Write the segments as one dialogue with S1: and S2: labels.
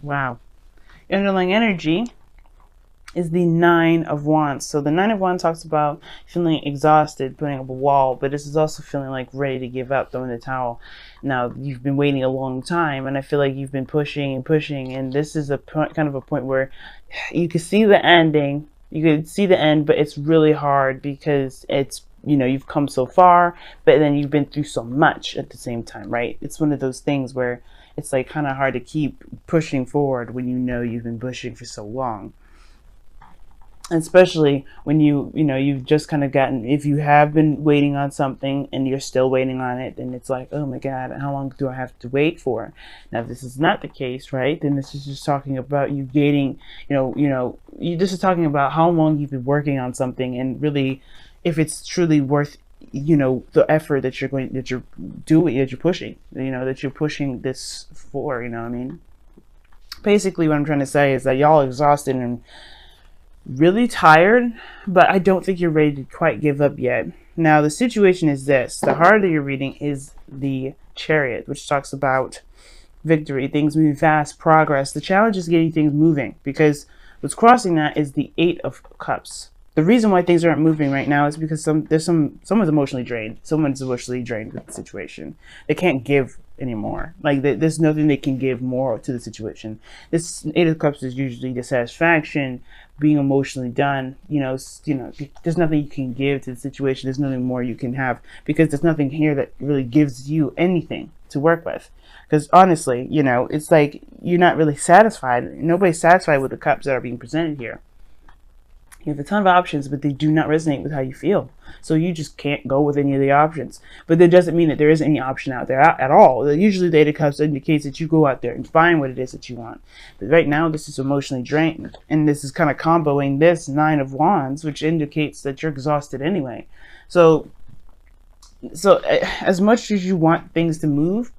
S1: Wow. Your underlying energy is the Nine of Wands. So the Nine of Wands talks about feeling exhausted, putting up a wall, but this is also feeling like ready to give up, throwing the towel. Now, you've been waiting a long time, and I feel like you've been pushing and pushing, and this is a point, kind of a point where you can see the ending. You can see the end, but it's really hard because it's, you know, you've come so far, but then you've been through so much at the same time, right? It's one of those things where it's like kind of hard to keep pushing forward when you know you've been pushing for so long. Especially when you've just kind of gotten, if you have been waiting on something and you're still waiting on it, then it's like, oh my god, how long do I have to wait for? Now if this is not the case, right, then this is just talking about you gaining, this is talking about how long you've been working on something, and really if it's truly worth, the effort that you're doing, that you're pushing, that you're pushing this for, what I mean. Basically what I'm trying to say is that y'all are exhausted and really tired, but I don't think you're ready to quite give up yet. Now the situation is this: the heart that you're reading is the Chariot, which talks about victory, things moving fast, progress. The challenge is getting things moving, because what's crossing that is the Eight of Cups. The reason why things aren't moving right now is because someone's emotionally drained. Someone's emotionally drained with the situation. They can't give anymore. Like there's nothing they can give more to the situation. This Eight of Cups is usually dissatisfaction, being emotionally done. There's nothing you can give to the situation. There's nothing more you can have, because there's nothing here that really gives you anything to work with. Because honestly, it's like you're not really satisfied. Nobody's satisfied with the cups that are being presented here. You have a ton of options, but they do not resonate with how you feel. So you just can't go with any of the options. But that doesn't mean that there isn't any option out there at all. Usually the Eight of Cups indicates that you go out there and find what it is that you want. But right now, this is emotionally drained. And this is kind of comboing this Nine of Wands, which indicates that you're exhausted anyway. So as much as you want things to move,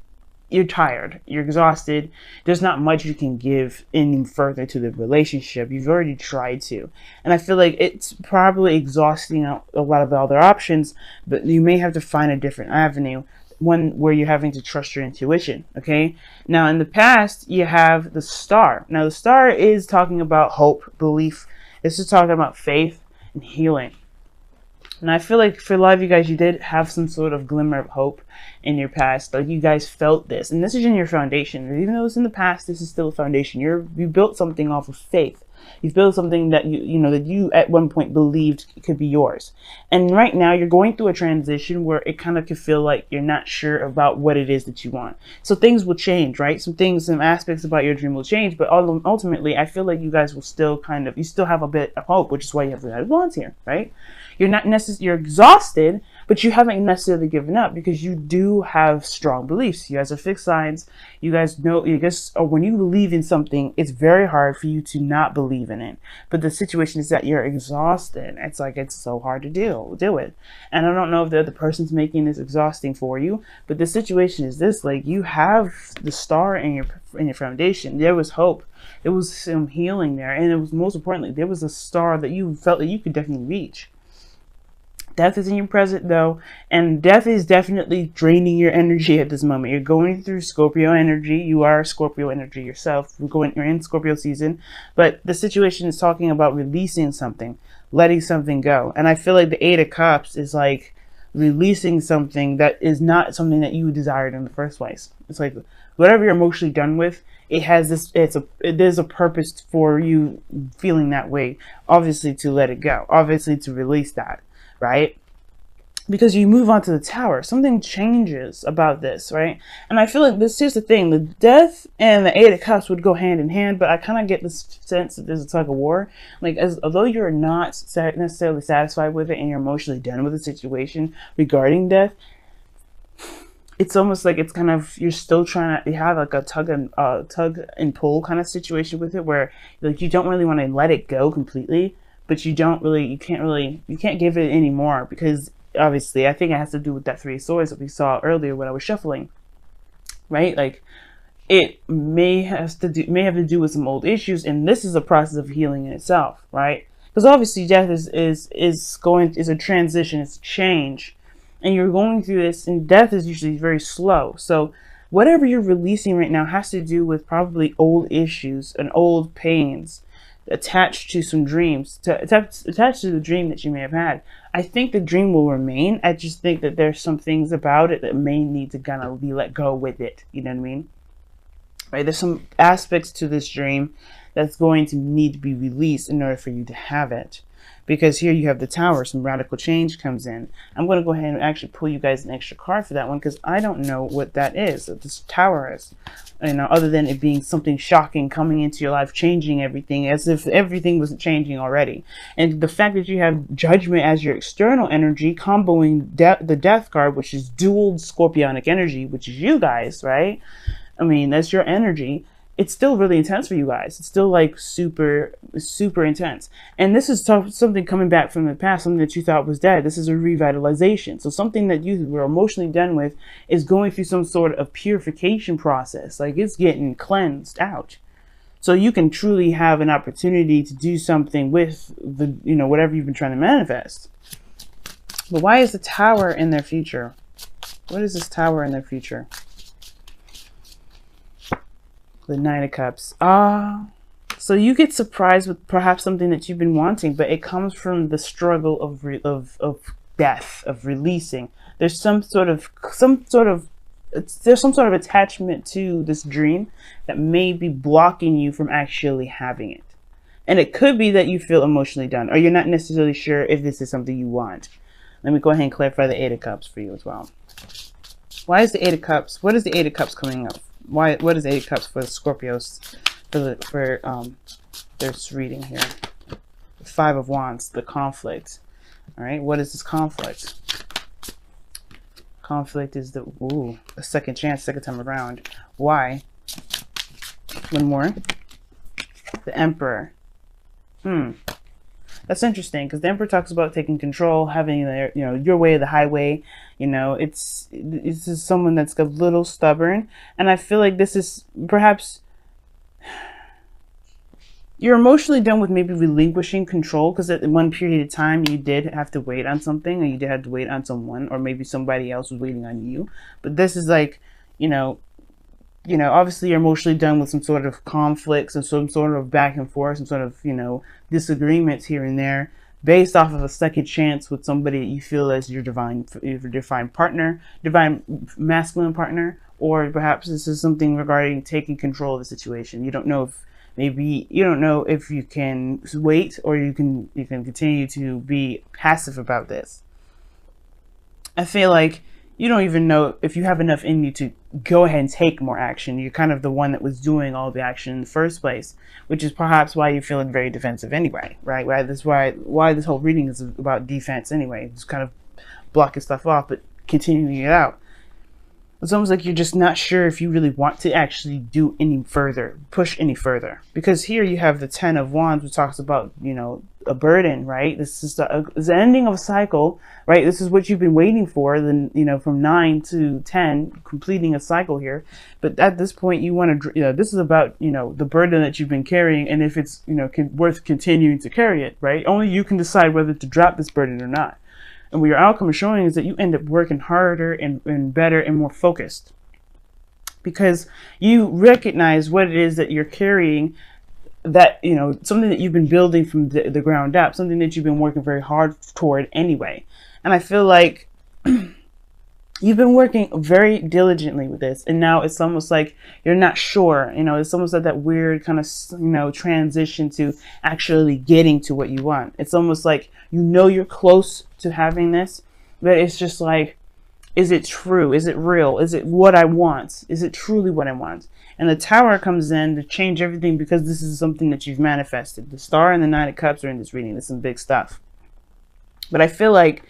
S1: you're tired, you're exhausted. There's not much you can give any further to the relationship. You've already tried to, and I feel like it's probably exhausting out a lot of the other options, but you may have to find a different avenue, one where you're having to trust your intuition. Okay, now in the past you have the Star. Now the Star is talking about hope, belief. This is talking about faith and healing. And I feel like for a lot of you guys, you did have some sort of glimmer of hope in your past. Like you guys felt this. And this is in your foundation. Even though it's in the past, this is still a foundation. You built something off of faith. You've built something that that you at one point believed could be yours. And right now you're going through a transition where it kind of could feel like you're not sure about what it is that you want. So things will change, right? Some aspects about your dream will change, but ultimately I feel like you guys will still you still have a bit of hope, which is why you have the Nine of Wands here, right? You're exhausted, but you haven't necessarily given up, because you do have strong beliefs. You guys are fixed signs. You guys know, when you believe in something, it's very hard for you to not believe in it. But the situation is that you're exhausted. It's like, it's so hard to deal with. And I don't know if the other person's making this exhausting for you, but the situation is this: like, you have the Star in your foundation. There was hope. There was some healing there, and it was, most importantly, there was a star that you felt that you could definitely reach. Death is in your present though, and death is definitely draining your energy at this moment. You're going through Scorpio energy. You are Scorpio energy yourself. You're in Scorpio season, but the situation is talking about releasing something, letting something go. And I feel like the Eight of Cups is like releasing something that is not something that you desired in the first place. It's like whatever you're emotionally done with, there's a purpose for you feeling that way. Obviously to let it go, obviously to release that. Right? Because you move on to the Tower. Something changes about this, right? And I feel like here's the thing: the Death and the Eight of Cups would go hand in hand, but I kind of get this sense that there's a tug of war. Like, although you're not necessarily satisfied with it and you're emotionally done with the situation regarding death, it's almost like it's kind of, you're still trying to, you have like a tug and pull kind of situation with it, where like you don't really want to let it go completely, but you can't give it any more, because obviously I think it has to do with that Three of Swords that we saw earlier when I was shuffling, right? Like, it may have to do with some old issues, and this is a process of healing in itself, right? Because obviously death is a transition, it's a change, and you're going through this, and death is usually very slow. So whatever you're releasing right now has to do with probably old issues and old pains attached to some dreams, attached to the dream that you may have had. I think the dream will remain. I just think that there's some things about it that may need to kind of be let go with it. You know what I mean? Right? There's some aspects to this dream that's going to need to be released in order for you to have it. Because here you have the Tower, some radical change comes in. I'm going to go ahead and actually pull you guys an extra card for that one, because I don't know what that is, what this Tower is. You know, other than it being something shocking coming into your life, changing everything, as if everything wasn't changing already. And the fact that you have Judgment as your external energy, comboing the Death card, which is dual Scorpionic energy, which is you guys, right? I mean, that's your energy. It's still really intense for you guys. It's still like super intense. And this is something coming back from the past, something that you thought was dead. This is a revitalization. So something that you were emotionally done with is going through some sort of purification process. Like it's getting cleansed out. So you can truly have an opportunity to do something with the, you know, whatever you've been trying to manifest. But why is the Tower in their future? What is this Tower in their future? The Knight of Cups. So you get surprised with perhaps something that you've been wanting, but it comes from the struggle of death, of releasing. There's some sort of attachment to this dream that may be blocking you from actually having it. And it could be that you feel emotionally done, or you're not necessarily sure if this is something you want. Let me go ahead and clarify the Eight of Cups for you as well. Why is the Eight of Cups? What is the Eight of Cups coming up? What is Eight of Cups for the Scorpios for this reading here? The Five of Wands, the conflict. All right, what is this conflict? Conflict is a second chance, second time around. Why? One more. The Emperor. That's interesting, because the Emperor talks about taking control, having your way or the highway. You know, it's someone that's a little stubborn, and I feel like this is perhaps you're emotionally done with maybe relinquishing control, because at one period of time you did have to wait on something, or you did have to wait on someone, or maybe somebody else was waiting on you. But this is like, obviously you're emotionally done with some sort of conflicts and some sort of back and forth, some sort of, disagreements here and there, based off of a second chance with somebody that you feel as your divine partner, divine masculine partner, or perhaps this is something regarding taking control of the situation. You don't know if you can wait, or you can continue to be passive about this. I feel like you don't even know if you have enough in you to go ahead and take more action. You're kind of the one that was doing all the action in the first place, which is perhaps why you're feeling very defensive anyway, right? Why this whole reading is about defense anyway. Just kind of blocking stuff off, but continuing it out. It's almost like you're just not sure if you really want to actually do any further, push any further. Because here you have the Ten of Wands, which talks about, a burden, right? This is the ending of a cycle, right? This is what you've been waiting for, then, from 9 to 10, completing a cycle here. But at this point, you want to, this is about, the burden that you've been carrying, and if it's, worth continuing to carry it, right? Only you can decide whether to drop this burden or not. And what your outcome is showing is that you end up working harder and better and more focused, because you recognize what it is that you're carrying, that, something that you've been building from the ground up, something that you've been working very hard toward anyway. And I feel like you've been working very diligently with this, and now it's almost like you're not sure. It's almost like that weird kind of, transition to actually getting to what you want. It's almost like, you're close to having this, but it's just like, is it true? Is it real? Is it what I want? Is it truly what I want? And the Tower comes in to change everything, because this is something that you've manifested. The Star and the Nine of Cups are in this reading. This is some big stuff. But I feel like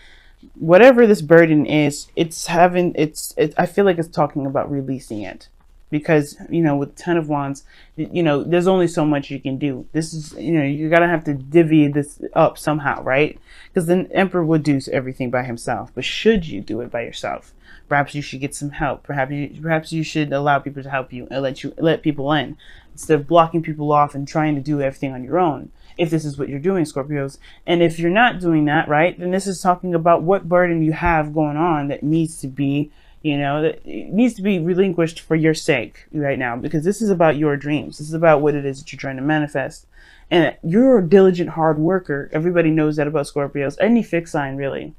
S1: whatever this burden is, I feel like it's talking about releasing it. Because, with Ten of Wands, there's only so much you can do. This is, you're going to have to divvy this up somehow, right? Because the Emperor would do everything by himself. But should you do it by yourself? Perhaps you should get some help. Perhaps you should allow people to help you and let people in, instead of blocking people off and trying to do everything on your own. If this is what you're doing, Scorpios. And if you're not doing that, right, then this is talking about what burden you have going on that needs to be, You know, that it needs to be relinquished for your sake right now, because this is about your dreams. This is about what it is that you're trying to manifest. And you're a diligent hard worker. Everybody knows that about Scorpios. Any fixed sign, really.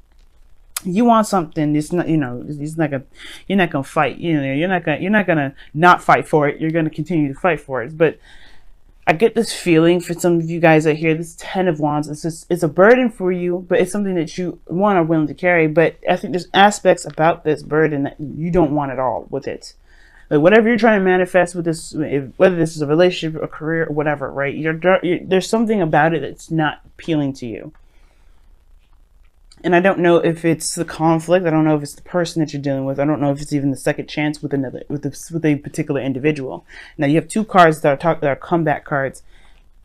S1: You want something, it's not, you know, it's not gonna, you're not gonna fight. You know, you're not gonna not fight for it. You're gonna continue to fight for it. But I get this feeling for some of you guys out here, this 10 of Wands, it's a burden for you, but it's something that you, one, are willing to carry. But I think there's aspects about this burden that you don't want at all with it. Like whatever you're trying to manifest with this, whether this is a relationship, a career, or whatever, right? There's something about it that's not appealing to you. And I don't know if it's the conflict. I don't know if it's the person that you're dealing with. I don't know if it's even the second chance with a particular individual. Now you have two cards that are comeback cards,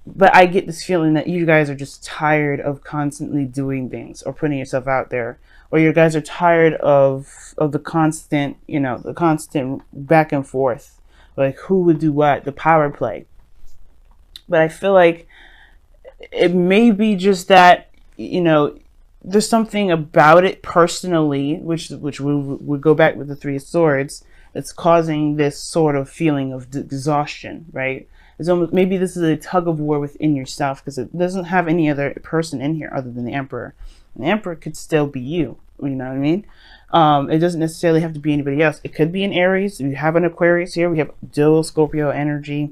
S1: but I get this feeling that you guys are just tired of constantly doing things or putting yourself out there, or you guys are tired of the constant, you know, the constant back and forth, like who would do what, the power play. But I feel like it may be just that, you know, there's something about it personally, which would go back with the Three of Swords, that's causing this sort of feeling of exhaustion, right? It's almost, maybe this is a tug of war within yourself, because it doesn't have any other person in here other than the Emperor. And the Emperor could still be you, you know what I mean? It doesn't necessarily have to be anybody else. It could be an Aries. We have an Aquarius here. We have dual Scorpio energy.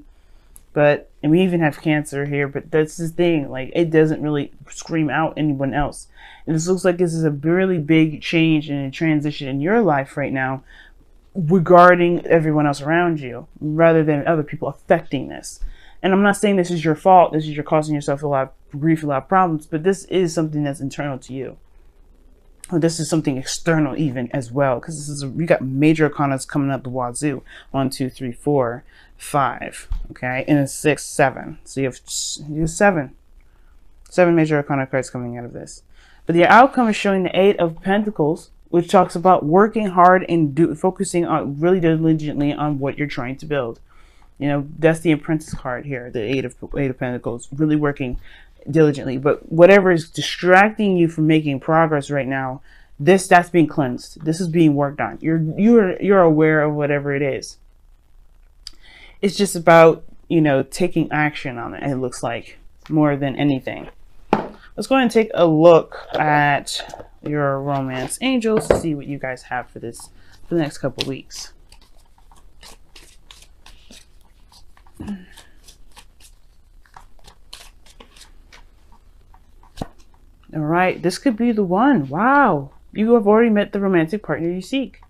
S1: But, and we even have Cancer here, but that's the thing, like, it doesn't really scream out anyone else. And this looks like this is a really big change and a transition in your life right now regarding everyone else around you, rather than other people affecting this. And I'm not saying this is your fault, this is you're causing yourself a lot of grief, a lot of problems, but this is something that's internal to you. Or this is something external even as well, because this is we got major arcanas coming up the wazoo. 1, 2, 3, 4, 5, okay, and a 6, 7. So you have seven major arcana cards coming out of this. But the outcome is showing the 8 of Pentacles, which talks about working hard and focusing on really diligently on what you're trying to build. You know, that's the Apprentice card here, the 8 of Pentacles, really working diligently. But whatever is distracting you from making progress right now, that's being cleansed. This is being worked on. You're aware of whatever it is. It's just about, you know, taking action on it, it looks like, more than anything. Let's go ahead and take a look at your romance angels to see what you guys have for the next couple weeks. All right, this could be the one. Wow, you have already met the romantic partner you seek.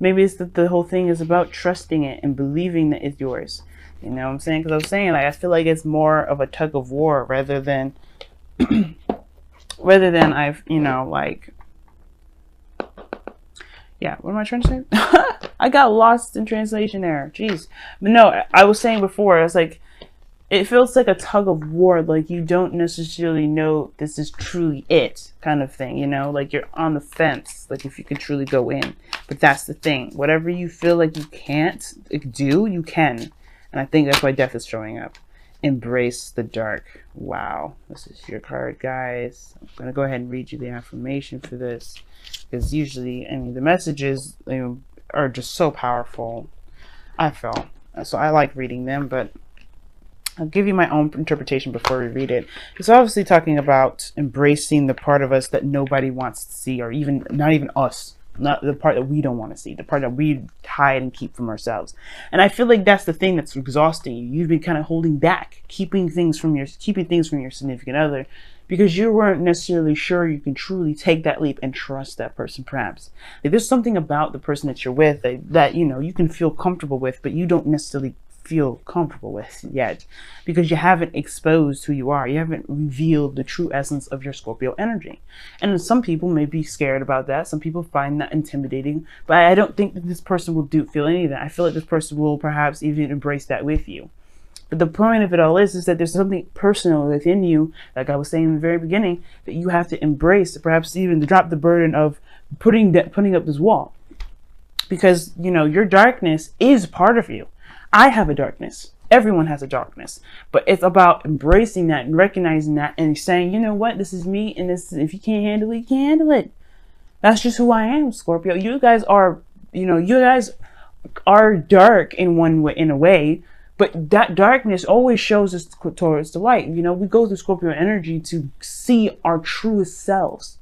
S1: Maybe it's that the whole thing is about trusting it and believing that it's yours. You know what I'm saying? Because I was saying, like, I feel like it's more of a tug of war rather than I've, you know, like, yeah, what am I trying to say? I got lost in translation there. Jeez. But no, I was saying before, I was like, it feels like a tug of war, like you don't necessarily know this is truly it, kind of thing, you know, like you're on the fence, like if you could truly go in. But that's the thing, whatever you feel like you can't do, you can. And I think that's why death is showing up. Embrace the dark. Wow, this is your card, guys. I'm gonna go ahead and read you the affirmation for this, because usually, I mean, the messages, you know, are just so powerful, I feel. So I like reading them, but I'll give you my own interpretation before we read it. It's obviously talking about embracing the part of us that nobody wants to see, or even not even us, not the part that we don't want to see, the part that we hide and keep from ourselves. And I feel like that's the thing that's exhausting you. You've been kind of holding back, keeping things from your significant other, because you weren't necessarily sure you can truly take that leap and trust that person. Perhaps like there's something about the person that you're with that you know you can feel comfortable with, but you don't necessarily feel comfortable with yet, because you haven't exposed who you are. You haven't revealed the true essence of your Scorpio energy. And some people may be scared about that. Some people find that intimidating, but I don't think that this person will feel any of that. I feel like this person will perhaps even embrace that with you. But the point of it all is that there's something personal within you, like I was saying in the very beginning, that you have to embrace, perhaps even to drop the burden of putting up this wall. Because, you know, your darkness is part of you. I have a darkness. Everyone has a darkness. But it's about embracing that and recognizing that and saying, you know what, this is me, and this, if you can't handle it, you can't handle it. That's just who I am, Scorpio. You guys are you know, you guys are dark in one way, in a way, but that darkness always shows us towards the light. You know, we go through Scorpio energy to see our truest selves.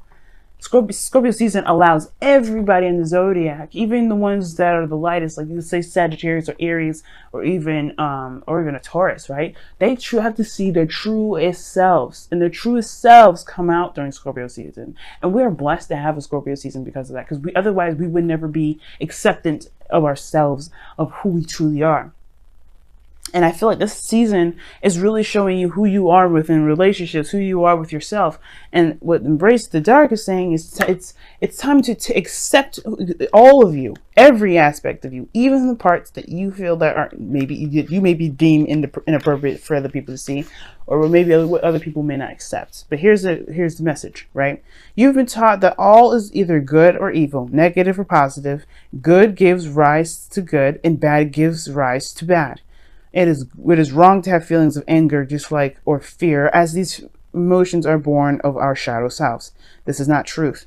S1: Scorpio season allows everybody in the zodiac, even the ones that are the lightest, like you say Sagittarius or Aries, or even a Taurus, right? They have to see their truest selves, and their truest selves come out during Scorpio season. And we are blessed to have a Scorpio season because of that, because otherwise we would never be acceptant of ourselves, of who we truly are. And I feel like this season is really showing you who you are within relationships, who you are with yourself. And what Embrace the Dark is saying is it's time to accept all of you, every aspect of you, even the parts that you feel that aren't, maybe you may be deemed inappropriate for other people to see, or maybe what other people may not accept. But here's the message, right? You've been taught that all is either good or evil, negative or positive. Good gives rise to good, and bad gives rise to bad. It is wrong to have feelings of anger, dislike, or fear, as these emotions are born of our shadow selves. This is not truth.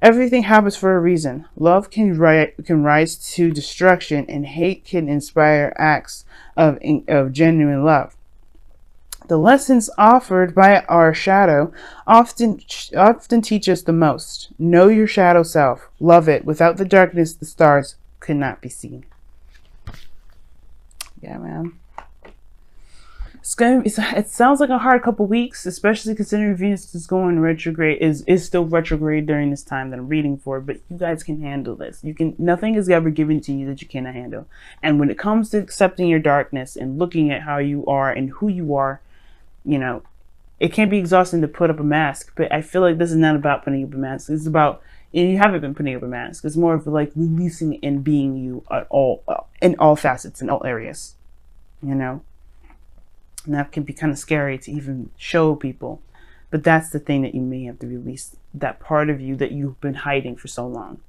S1: Everything happens for a reason. Love can rise to destruction, and hate can inspire acts of genuine love. The lessons offered by our shadow often teach us the most. Know your shadow self. Love it. Without the darkness, the stars could not be seen. Yeah, man. It sounds like a hard couple weeks, especially considering Venus is going retrograde, is still retrograde during this time that I'm reading for. But you guys can handle this. Nothing is ever given to you that you cannot handle. And when it comes to accepting your darkness and looking at how you are and who you are, you know, it can be exhausting to put up a mask. But I feel like this is not about putting up a mask. It's about, and you haven't been putting up a mask. It's more of like releasing and being you at all, in all facets, in all areas. You know, and that can be kind of scary to even show people, but that's the thing that you may have to release, that part of you that you've been hiding for so long.